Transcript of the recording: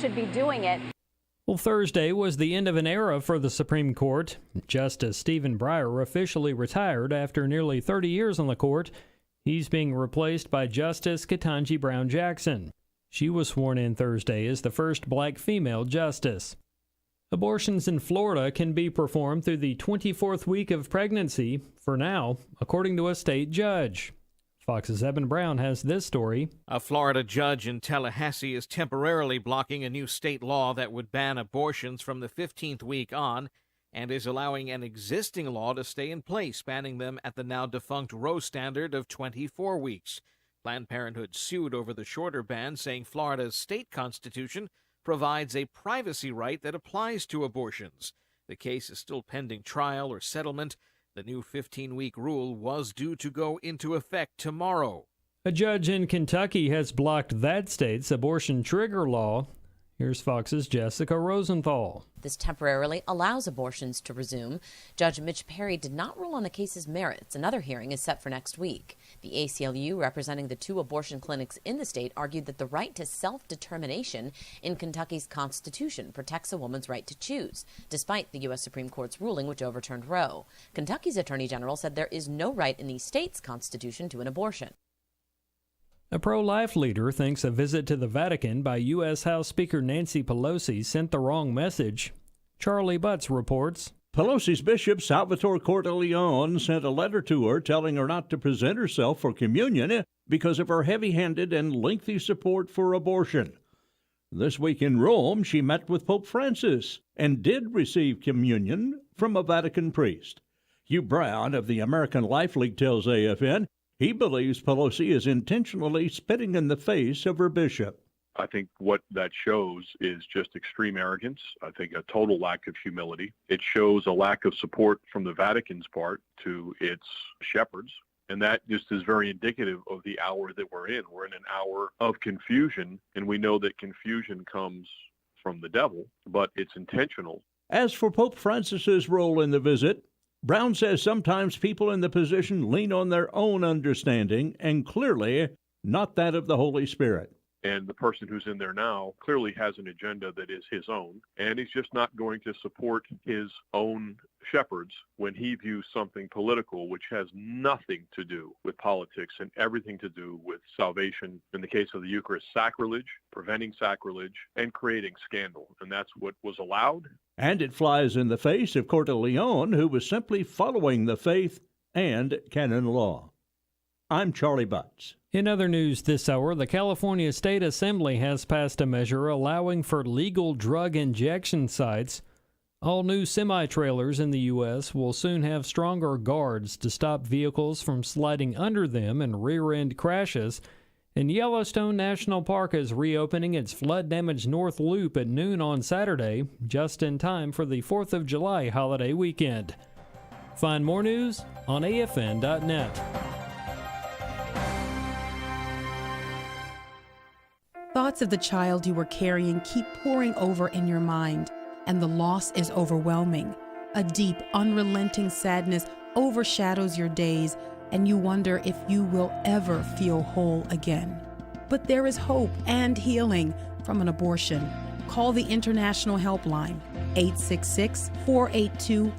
should be doing it. Well, Thursday was the end of an era for the Supreme Court. Justice Stephen Breyer officially retired after nearly 30 years on the court. He's being replaced by Justice Ketanji Brown Jackson. She was sworn in Thursday as the first black female justice. Abortions in Florida can be performed through the 24th week of pregnancy, for now, according to a state judge. Fox's Evan Brown has this story. A Florida judge in Tallahassee is temporarily blocking a new state law that would ban abortions from the 15th week on, and is allowing an existing law to stay in place, banning them at the now defunct Roe standard of 24 weeks. Planned Parenthood sued over the shorter ban, saying Florida's state constitution provides a privacy right that applies to abortions. The case is still pending trial or settlement. The new 15-week rule was due to go into effect tomorrow. A judge in Kentucky has blocked that state's abortion trigger law. Here's Fox's Jessica Rosenthal. This temporarily allows abortions to resume. Judge Mitch Perry did not rule on the case's merits. Another hearing is set for next week. The ACLU, representing the 2 abortion clinics in the state, argued that the right to self-determination in Kentucky's Constitution protects a woman's right to choose, despite the U.S. Supreme Court's ruling which overturned Roe. Kentucky's Attorney General said there is no right in the state's Constitution to an abortion. A pro-life leader thinks a visit to the Vatican by U.S. House Speaker Nancy Pelosi sent the wrong message. Charlie Butts reports. Pelosi's Bishop Salvatore Corteleone sent a letter to her telling her not to present herself for communion because of her heavy-handed and lengthy support for abortion. This week in Rome, she met with Pope Francis and did receive communion from a Vatican priest. Hugh Brown of the American Life League tells AFN he believes Pelosi is intentionally spitting in the face of her bishop. I think what that shows is just extreme arrogance. I think a total lack of humility. It shows a lack of support from the Vatican's part to its shepherds. And that just is very indicative of the hour that we're in. We're in an hour of confusion, and we know that confusion comes from the devil, but it's intentional. As for Pope Francis's role in the visit, Brown says sometimes people in the position lean on their own understanding and clearly not that of the Holy Spirit. And the person who's in there now clearly has an agenda that is his own, and he's just not going to support his own shepherds when he views something political which has nothing to do with politics and everything to do with salvation. In the case of the Eucharist, sacrilege, preventing sacrilege, and creating scandal. And that's what was allowed. And it flies in the face of Corteleone, who was simply following the faith and canon law. I'm Charlie Butts. In other news this hour, the California State Assembly has passed a measure allowing for legal drug injection sites. All new semi-trailers in the U.S. will soon have stronger guards to stop vehicles from sliding under them in rear-end crashes. And Yellowstone National Park is reopening its flood-damaged North Loop at noon on Saturday, just in time for the 4th of July holiday weekend. Find more news on AFN.net. Thoughts of the child you were carrying keep pouring over in your mind, and the loss is overwhelming. A deep, unrelenting sadness overshadows your days, and you wonder if you will ever feel whole again. But there is hope and healing from an abortion. Call the International Helpline, 866-482-5787.